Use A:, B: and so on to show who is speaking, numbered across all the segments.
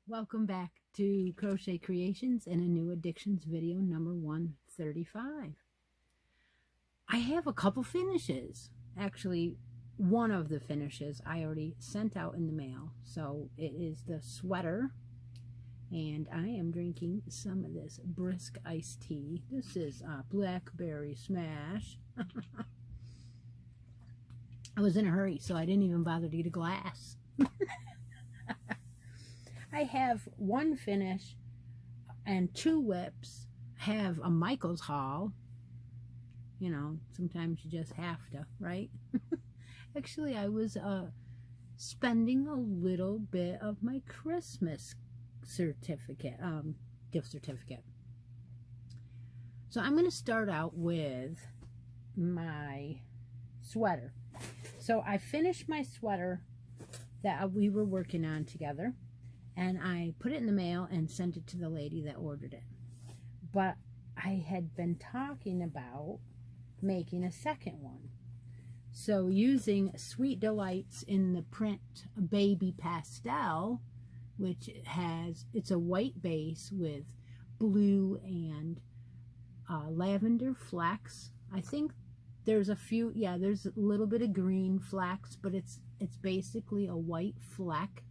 A: Welcome back to Crochet Creations and a new Addictions video number 135. I have a couple finishes. Actually, one of the finishes I already sent out in the mail. So it is the sweater, and I am drinking some of this brisk iced tea. This is Blackberry Smash. I was in a hurry, so I didn't even bother to get a glass. I have one finish and two whips. Have a Michael's haul. You know, sometimes you just have to, right? Actually, I was spending a little bit of my Christmas certificate, gift certificate. So I'm going to start out with my sweater. So I finished my sweater that we were working on together. And I put it in the mail and sent it to the lady that ordered it. But I had been talking about making a second one. So using Sweet Delights in the print Baby Pastel, which it's a white base with blue and lavender flecks. I think there's a few, there's a little bit of green flecks, but it's basically a white fleck.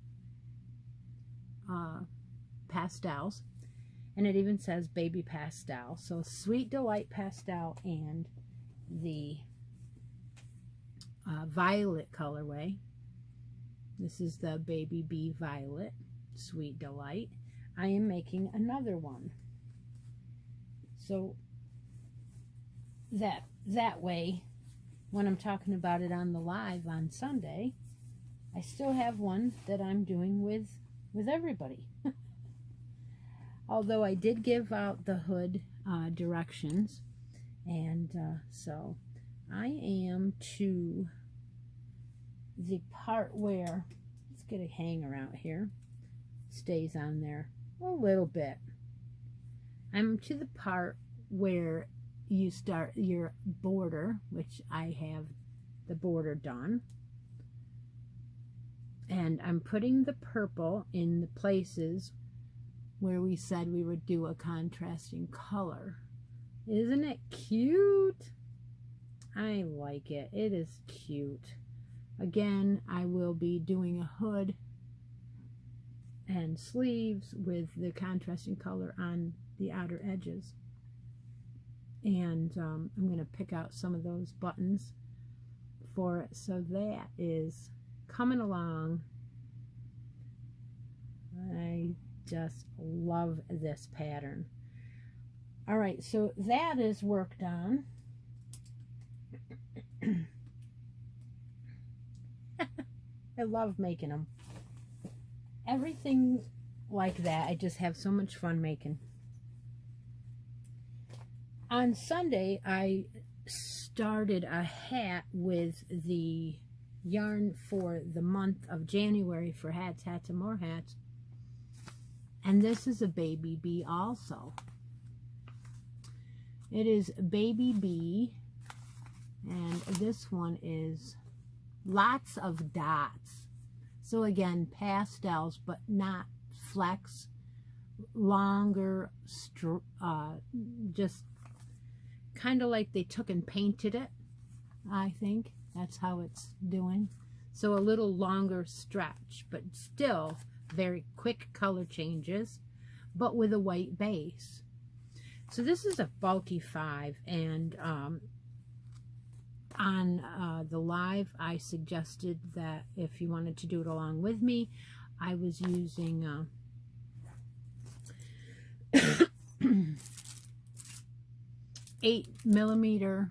A: Pastels, and it even says Baby Pastel. So Sweet Delight Pastel and the violet colorway. This is the Baby Bee Violet Sweet Delight. I am making another one, so that way when I'm talking about it on the live on Sunday, I still have one that I'm doing with everybody. Although I did give out the hood directions, and so I am to the part where, let's get a hanger out here, stays on there a little bit. I'm to the part where you start your border, which I have the border done. And I'm putting the purple in the places where we said we would do a contrasting color. Isn't it cute? I like it. It is cute. Again, I will be doing a hood and sleeves with the contrasting color on the outer edges. And I'm going to pick out some of those buttons for it. So that is coming along. I just love this pattern. All right, so that is worked on. I love making them. Everything like that, I just have so much fun making. On Sunday, I started a hat with the yarn for the month of January for hats and more hats. And this is a Baby Bee also. It is Baby Bee, and this one is lots of dots. So again, pastels, but not flecks, longer, just kind of like they took and painted it, I think. That's how it's doing. So a little longer stretch, but still very quick color changes, but with a white base. So this is a bulky 5, and on the live I suggested that if you wanted to do it along with me, I was using 8mm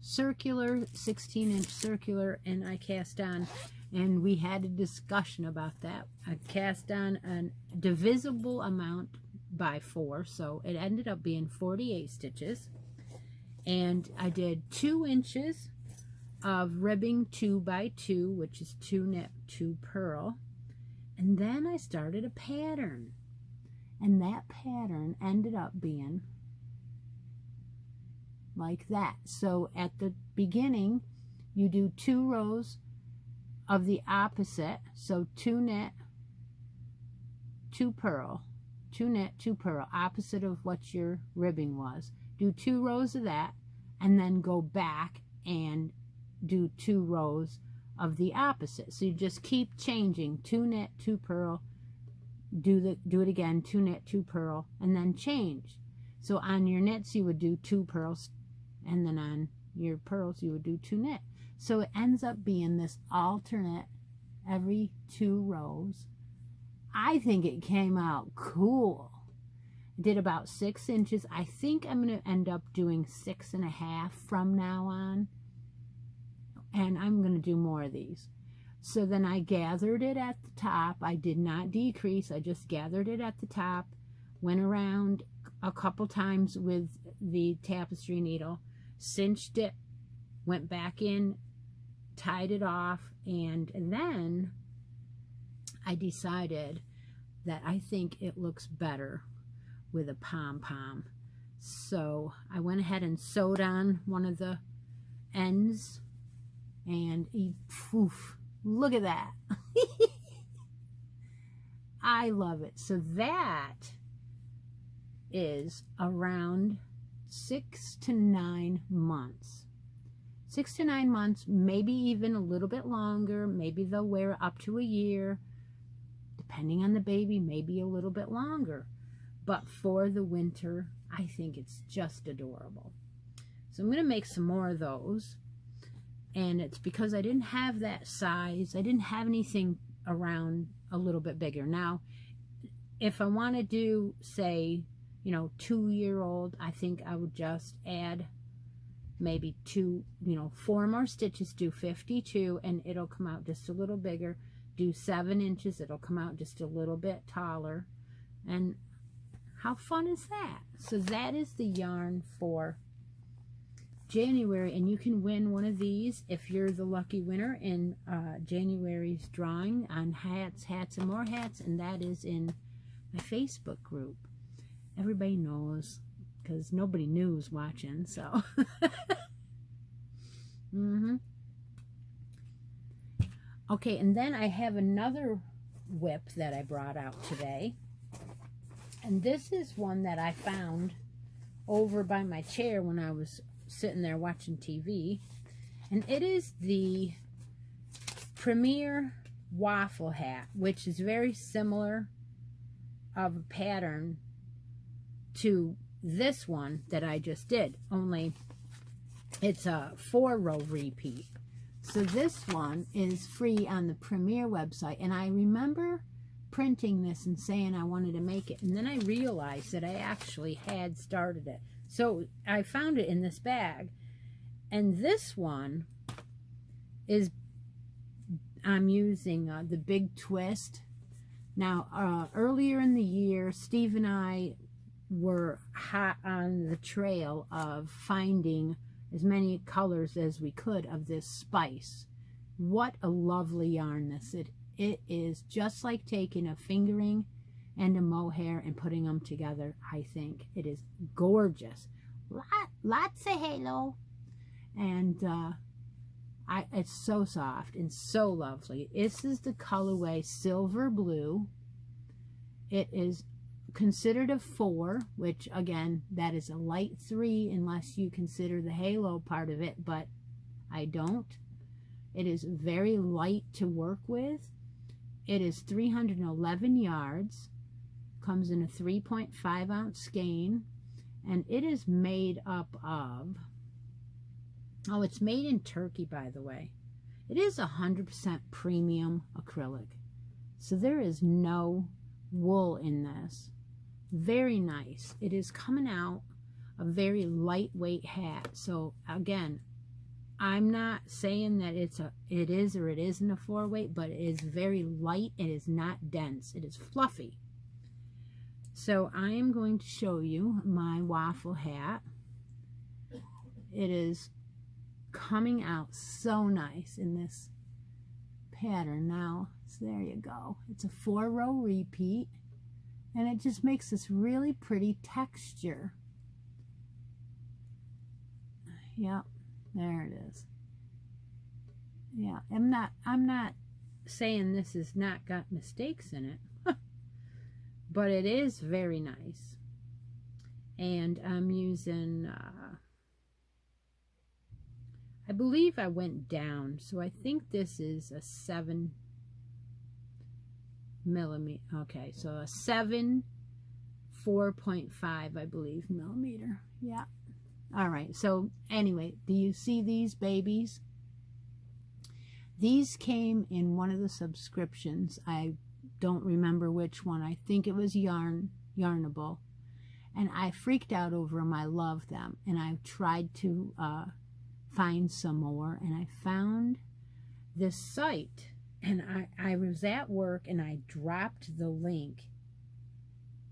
A: circular, 16-inch circular, and I cast on, and we had a discussion about that. I cast on a divisible amount by 4, so it ended up being 48 stitches, and I did 2 inches of ribbing 2 by 2, which is 2 knit, 2 purl, and then I started a pattern, and that pattern ended up being like that. So at the beginning you do 2 rows of the opposite, so 2 knit, 2 purl, 2 knit, 2 purl, opposite of what your ribbing was. Do 2 rows of that, and then go back and do 2 rows of the opposite. So you just keep changing, 2 knit, 2 purl, do it again, 2 knit, 2 purl, and then change. So on your knits you would do 2 purls, and then on your purls you would do 2 knit. So it ends up being this alternate every 2 rows. I think it came out cool. I did about 6 inches. I think I'm going to end up doing 6.5 from now on, and I'm going to do more of these. So then I gathered it at the top. I did not decrease. I just gathered it at the top, went around a couple times with the tapestry needle, cinched it, went back in, tied it off, and then I decided that I think it looks better with a pom-pom. So I went ahead and sewed on one of the ends, and poof, look at that. I love it. So that is around 6 to 9 months. 6 to 9 months, maybe even a little bit longer. Maybe they'll wear it up to a year. Depending on the baby, maybe a little bit longer. But for the winter, I think it's just adorable. So I'm going to make some more of those. And it's because I didn't have that size. I didn't have anything around a little bit bigger. Now, if I want to do, say, 2-year-old, I think I would just add maybe 4 more stitches, do 52, and it'll come out just a little bigger. Do 7 inches, it'll come out just a little bit taller. And how fun is that? So that is the yarn for January, and you can win one of these if you're the lucky winner in January's drawing on hats, and more hats, and that is in my Facebook group. Everybody knows, because nobody knew was watching, so. Okay, and then I have another whip that I brought out today. And this is one that I found over by my chair when I was sitting there watching TV. And it is the Premier Waffle Hat, which is very similar of a pattern to this one that I just did, only it's a 4-row repeat. So this one is free on the Premier website, and I remember printing this and saying I wanted to make it, and then I realized that I actually had started it. So I found it in this bag, and this one is, I'm using the Big Twist. Now, earlier in the year, Steve and I were hot on the trail of finding as many colors as we could of this spice. What a lovely yarn this is. It is just like taking a fingering and a mohair and putting them together. I think it is gorgeous. Lots of halo, and it's so soft and so lovely. This is the colorway Silver Blue. It is considered a 4, which again, that is a light 3 unless you consider the halo part of it, but I don't. It is very light to work with, It is 311 yards, comes in a 3.5 ounce skein, and it is made up of, oh, it's made in Turkey, by the way. It is 100% premium acrylic, so there is no wool in this. Very nice. It is coming out a very lightweight hat. So again, I'm not saying that it is or it isn't a 4-weight, but it is very light. It is not dense. It is fluffy. So I am going to show you my waffle hat. It is coming out so nice in this pattern now. So there you go. It's a 4-row repeat, and it just makes this really pretty texture. Yep, there it is. Yeah, I'm not saying this has not got mistakes in it, but it is very nice. And I'm using I believe I went down, so I think this is a 7 millimeter. Okay, so a 4.5, I believe, millimeter. Yeah. All right, so anyway, do you see these babies? These came in one of the subscriptions. I don't remember which one. I think it was Yarnable. And I freaked out over them. I love them. And I tried to find some more. And I found this site. And I was at work and I dropped the link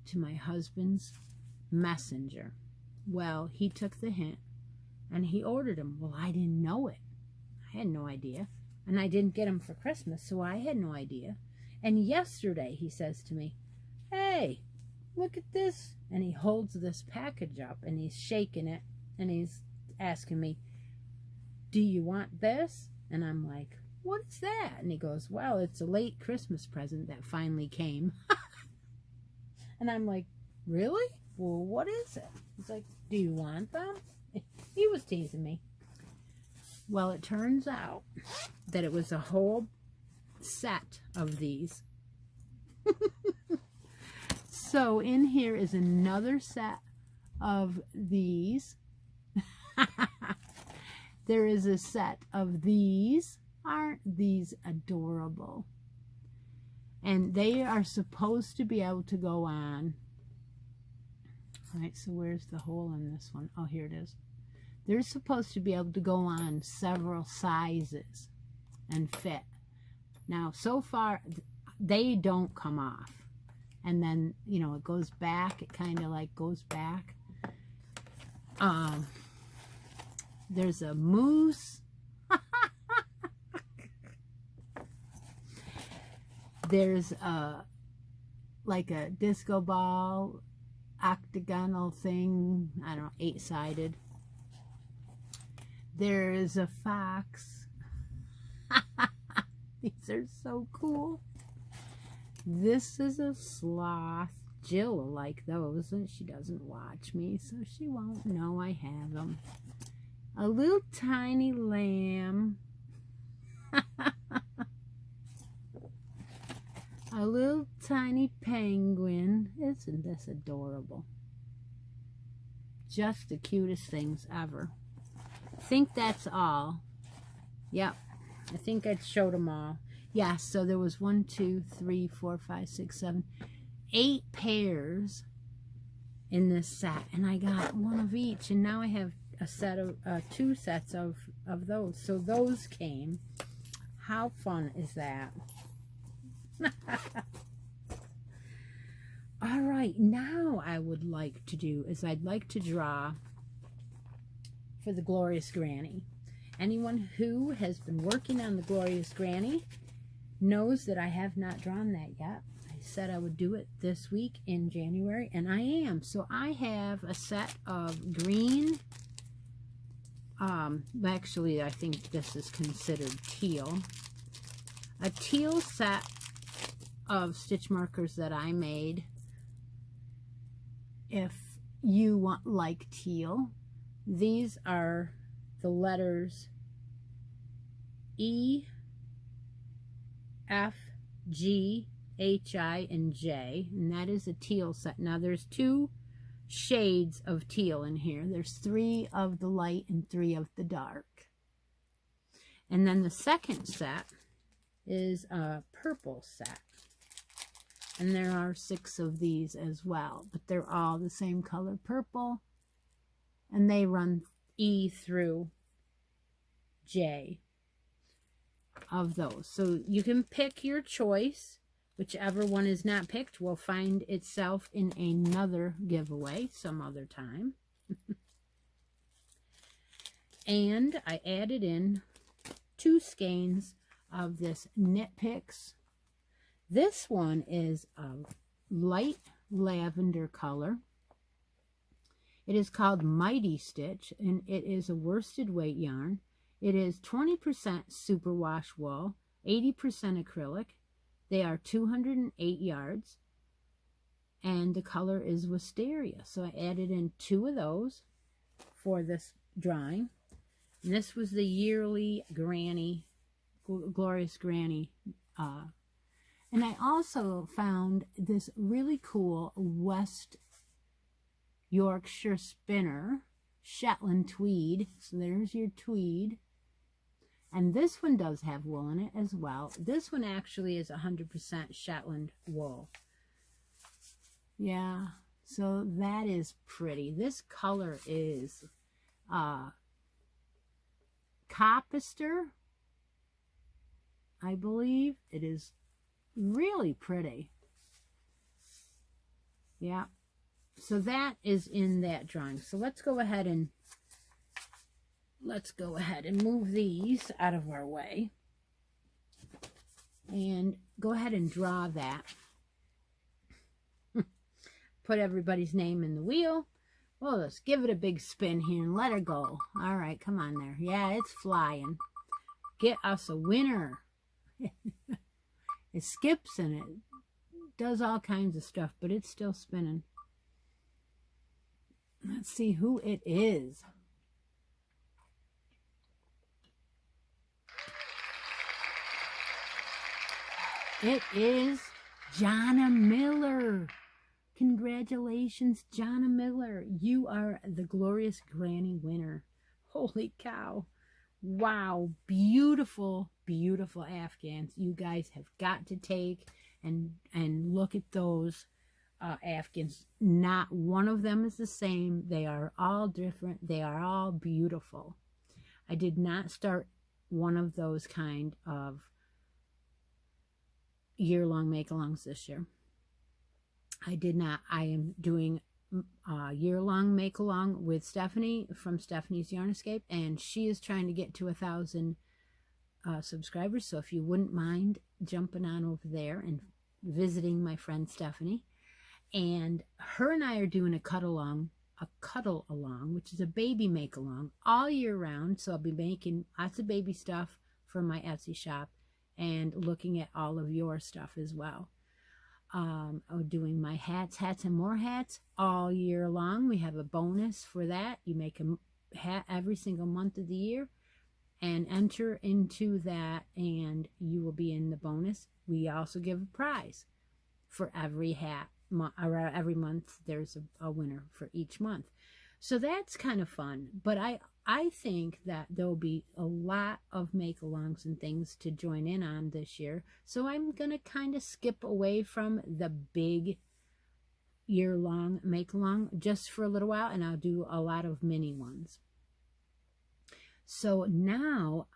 A: to my husband's messenger. Well, he took the hint and he ordered them. Well, I didn't know it. I had no idea. And I didn't get them for Christmas, so I had no idea. And yesterday he says to me, "Hey, look at this." And he holds this package up and he's shaking it and he's asking me, "Do you want this?" And I'm like, "What is that?" And he goes, "Well, it's a late Christmas present that finally came." And I'm like, "Really? Well, what is it?" He's like, "Do you want them?" He was teasing me. Well, it turns out that it was a whole set of these. So in here is another set of these. There is a set of these. Aren't these adorable? And they are supposed to be able to go on. All right, so where's the hole in this one? Oh, here it is. They're supposed to be able to go on several sizes and fit. Now, so far, they don't come off. And then, you know, it goes back. It kind of like goes back. There's a moose. There's like a disco ball, octagonal thing. I don't know, 8-sided. There's a fox. These are so cool. This is a sloth. Jill will like those, and she doesn't watch me, so she won't know I have them. A little tiny lamb. A little tiny penguin. Isn't this adorable? Just the cutest things ever. I think that's all. Yep, I think I showed them all. Yeah, so there was 1, 2, 3, 4, 5, 6, 7, 8 pairs in this set, and I got one of each, and now I have a set of 2 sets of those. So those came. How fun is that? All right, now I would like to do is I'd like to draw for the Glorious Granny. Anyone who has been working on the Glorious Granny knows that I have not drawn that yet. I said I would do it this week in January, and I am. So I have a set of green, actually I think this is considered teal, a teal set of stitch markers that I made. If you want like teal, these are the letters E, F, G, H, I, and J, and that is a teal set. Now there's 2 shades of teal in here. There's 3 of the light and 3 of the dark. And then the second set is a purple set. And there are 6 of these as well, but they're all the same color, purple, and they run E through J of those. So you can pick your choice. Whichever one is not picked will find itself in another giveaway some other time. And I added in 2 skeins of this Knit Picks. This one is a light lavender color. It is called Mighty Stitch, and it is a worsted weight yarn. It is 20% superwash wool, 80% acrylic. They are 208 yards, and the color is Wisteria. So I added in 2 of those for this drawing. And this was the yearly Granny, Glorious Granny. And I also found this really cool West Yorkshire Spinner Shetland tweed. So there's your tweed. And this one does have wool in it as well. This one actually is 100% Shetland wool. Yeah, so that is pretty. This color is Coppister, I believe. It is really pretty. Yeah, so that is in that drawing. So let's go ahead and move these out of our way and go ahead and draw that. Put everybody's name in the wheel. Well, let's give it a big spin here and let her go. All right, come on there. Yeah, it's flying. Get us a winner. It skips and it does all kinds of stuff, but it's still spinning. Let's see who it is. It is Jonna Miller. Congratulations, Jonna Miller. You are the Glorious Granny winner. Holy cow. Wow. Beautiful, beautiful Afghans. You guys have got to take and look at those Afghans. Not one of them is the same. They are all different. They are all beautiful. I did not start one of those kind of year-long make-alongs this year. I did not. I am doing a year-long make-along with Stephanie from Stephanie's Yarn Escape, and she is trying to get to 1,000 subscribers. So if you wouldn't mind jumping on over there and visiting my friend Stephanie, and her and I are doing a cuddle along, which is a baby make-along all year round. So I'll be making lots of baby stuff for my Etsy shop and looking at all of your stuff as well. Doing my hats and more hats all year long. We have a bonus for that. You make a hat every single month of the year and enter into that, and you will be in the bonus. We also give a prize for every hat, or every month there's a winner for each month. So that's kind of fun. But I think that there'll be a lot of make-alongs and things to join in on this year. So I'm going to kind of skip away from the big year-long make-along just for a little while, and I'll do a lot of mini ones. So now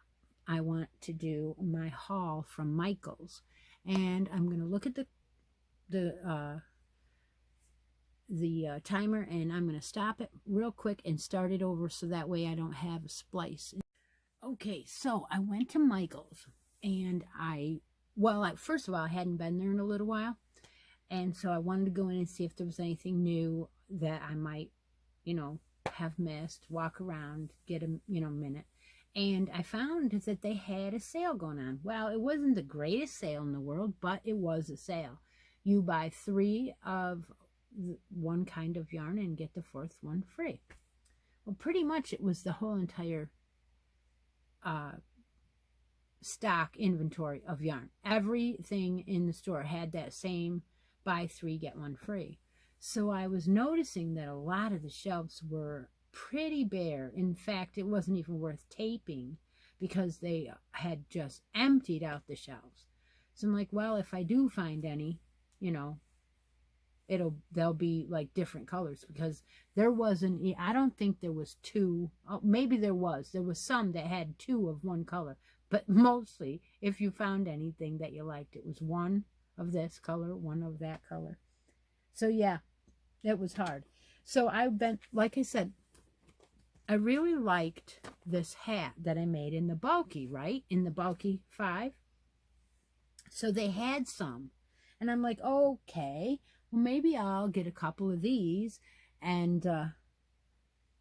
A: I want to do my haul from Michaels, and I'm going to look at the timer, and I'm going to stop it real quick and start it over so that way I don't have a splice. Okay, so I went to Michael's, and first of all, I hadn't been there in a little while, and so I wanted to go in and see if there was anything new that I might, have missed, walk around, get a, minute. And I found that they had a sale going on. Well, it wasn't the greatest sale in the world, but it was a sale. You buy 3 of one kind of yarn and get the 4th one free. Well, pretty much it was the whole entire stock inventory of yarn. Everything in the store had that same buy 3 get 1 free. So I was noticing that a lot of the shelves were pretty bare. In fact, it wasn't even worth taping because they had just emptied out the shelves. So I'm like, well, if I do find any, you know, they'll be like different colors, because there wasn't, I don't think there was 2, oh, maybe there was some that had 2 of one color, but mostly if you found anything that you liked, it was 1 of this color, 1 of that color. So yeah, it was hard. So I've been, like I said, I really liked this hat that I made in the bulky, right? In the bulky 5. So they had some. And I'm like, okay, well, maybe I'll get a couple of these and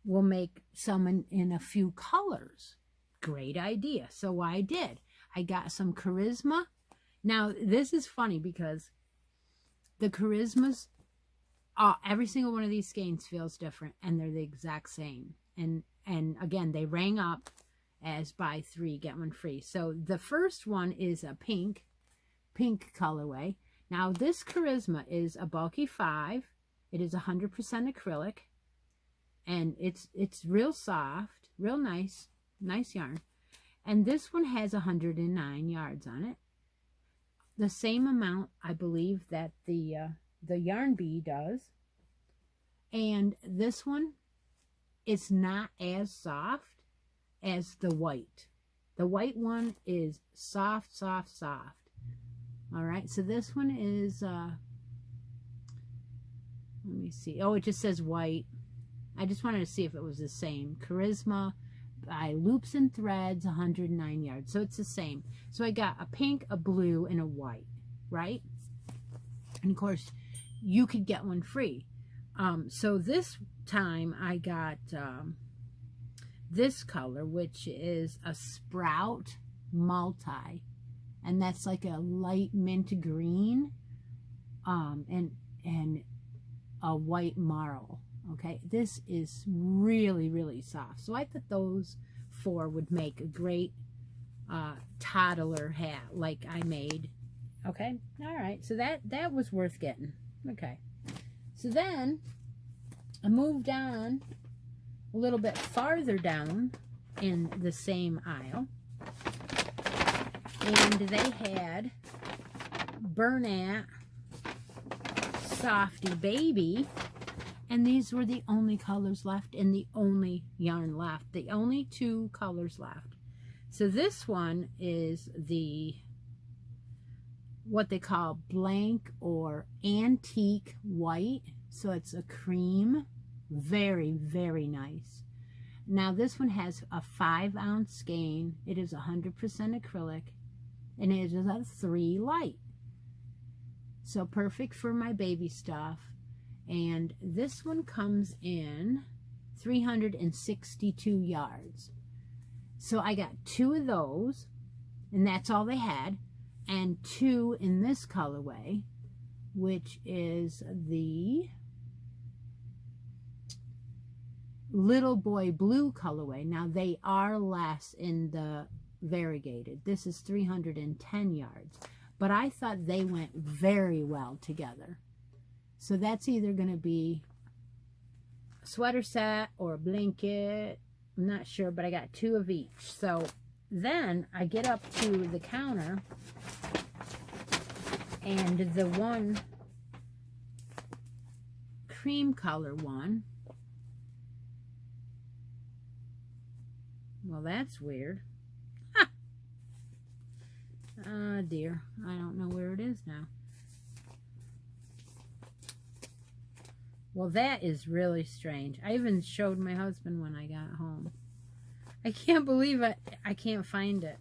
A: we'll make some in a few colors. Great idea. So I did. I got some Charisma. Now, this is funny because the Charismas, every single one of these skeins feels different, and they're the exact same. And again, they rang up as buy 3 get 1 free. So the first one is a pink colorway. Now this Charisma is a bulky 5. It is 100% acrylic, and it's real soft, real nice yarn. And this one has 109 yards on it. The same amount, I believe, that the Yarn Bee does. And this one, it's not as soft as the white. The white one is soft. All right, so this one is, let me see. Oh, it just says white. I just wanted to see if it was the same. Charisma by Loops and Threads, 109 yards. So it's the same. So I got a pink, a blue, and a white, right? And of course, you could get one free. So this time I got this color, which is a Sprout Multi, and that's like a light mint green, and a white marl. Okay, this is really soft. So I thought those 4 would make a great toddler hat like I made. Okay, all right, so that was worth getting. Okay, so then I moved on a little bit farther down in the same aisle, and they had Bernat Softy Baby, and these were the only colors left and the only yarn left, the only 2 colors left. So this one is the, what they call blank or antique white. So it's a cream, very nice. Now this one has a 5-ounce skein. It is 100% acrylic, and it is a 3 light. So perfect for my baby stuff. And this one comes in 362 yards. So I got 2 of those, and that's all they had, and 2 in this colorway, which is the Little Boy Blue colorway. Now they are less in the variegated. This is 310 yards, but I thought they went very well together. So that's either going to be a sweater set or a blanket. I'm not sure, but I got 2 of each. So then I get up to the counter, and the one cream color one, well, that's weird. Ha! Oh dear, I don't know where it is now. Well, that is really strange. I even showed my husband when I got home. I can't believe it. I can't find it.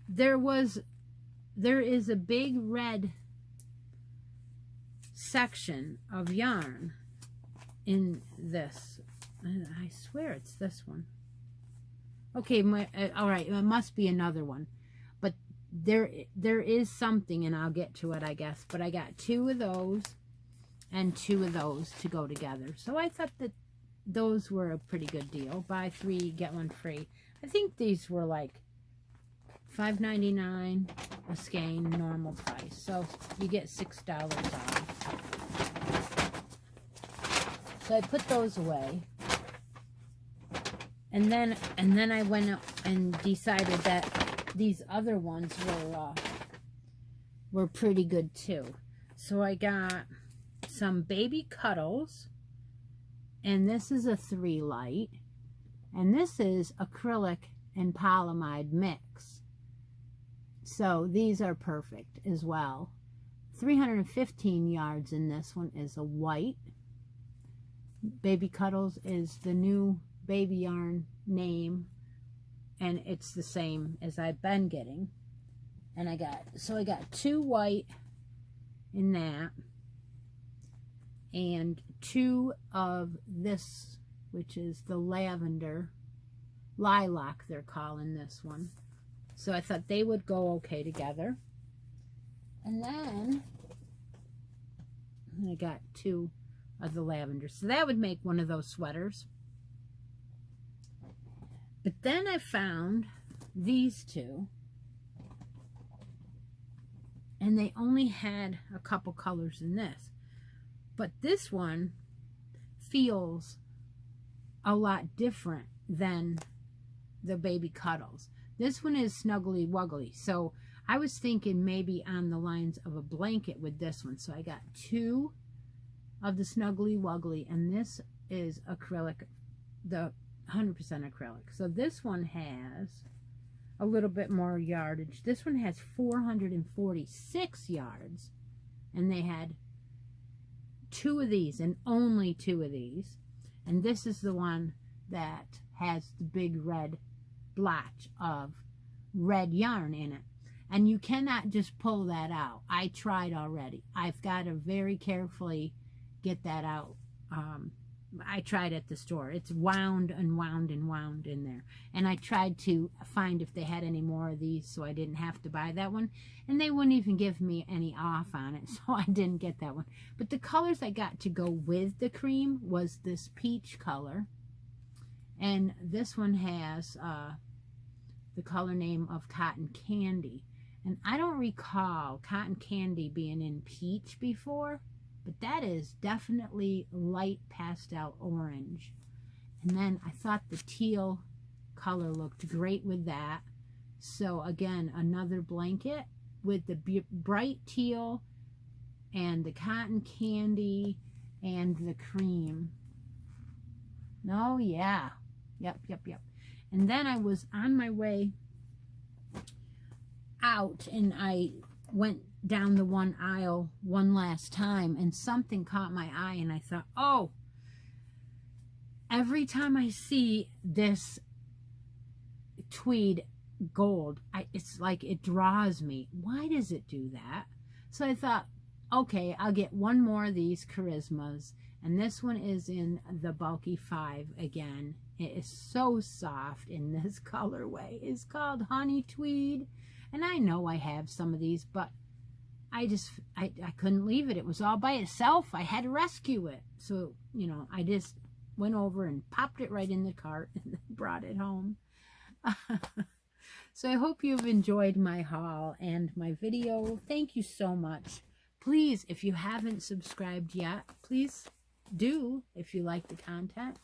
A: There is a big red section of yarn in this. I swear it's this one. Okay, all right, it must be another one. But there is something, and I'll get to it, I guess. But I got 2 of those and 2 of those to go together. So I thought that those were a pretty good deal. Buy 3, get 1 free. I think these were like $5.99 a skein, normal price. So you get $6 off. So I put those away. And then I went up and decided that these other ones were pretty good too. So I got some Baby Cuddles, and this is a 3 light, and this is acrylic and polyamide mix. So these are perfect as well. 315 yards in this one is a white. Baby Cuddles is the new baby yarn name, and it's the same as I've been getting. And I got 2 white in that, and 2 of this, which is the lavender, lilac they're calling this one. So I thought they would go okay together. And then I got 2 of the lavender. So that would make one of those sweaters. But then I found these 2. And they only had a couple colors in this. But this one feels a lot different than the Baby Cuddles. This one is Snuggly Wuggly. So I was thinking maybe on the lines of a blanket with this one. So I got 2 of the Snuggly Wuggly, and this is acrylic, the 100% acrylic. So this one has a little bit more yardage. This one has 446 yards, and they had 2 of these, and only 2 of these. And this is the one that has the big red blotch of red yarn in it, and you cannot just pull that out. I tried already. I've got to very carefully get that out. I tried at the store. It's wound and wound and wound in there. And I tried to find if they had any more of these so I didn't have to buy that one. And they wouldn't even give me any off on it, so I didn't get that one. But the colors I got to go with the cream was this peach color. And this one has the color name of Cotton Candy. And I don't recall Cotton Candy being in peach before. But that is definitely light pastel orange. And then I thought the teal color looked great with that. So again, another blanket with the bright teal and the cotton candy and the cream. Oh yeah. Yep. And then I was on my way out, and I went down the one aisle one last time, and something caught my eye, and I thought, oh, every time I see this tweed gold, it's like it draws me. Why does it do that? So I thought, okay, I'll get one more of these Charismas, and this one is in the bulky 5 again. It is so soft in this colorway. It's called Honey Tweed, and I know I have some of these, but I couldn't leave it. It was all by itself. I had to rescue it. So, you know, I just went over and popped it right in the cart and brought it home. So I hope you've enjoyed my haul and my video. Thank you so much. Please, if you haven't subscribed yet, please do if you like the content.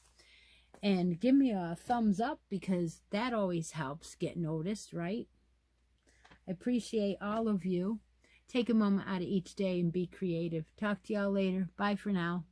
A: And give me a thumbs up, because that always helps get noticed, right? I appreciate all of you. Take a moment out of each day and be creative. Talk to y'all later. Bye for now.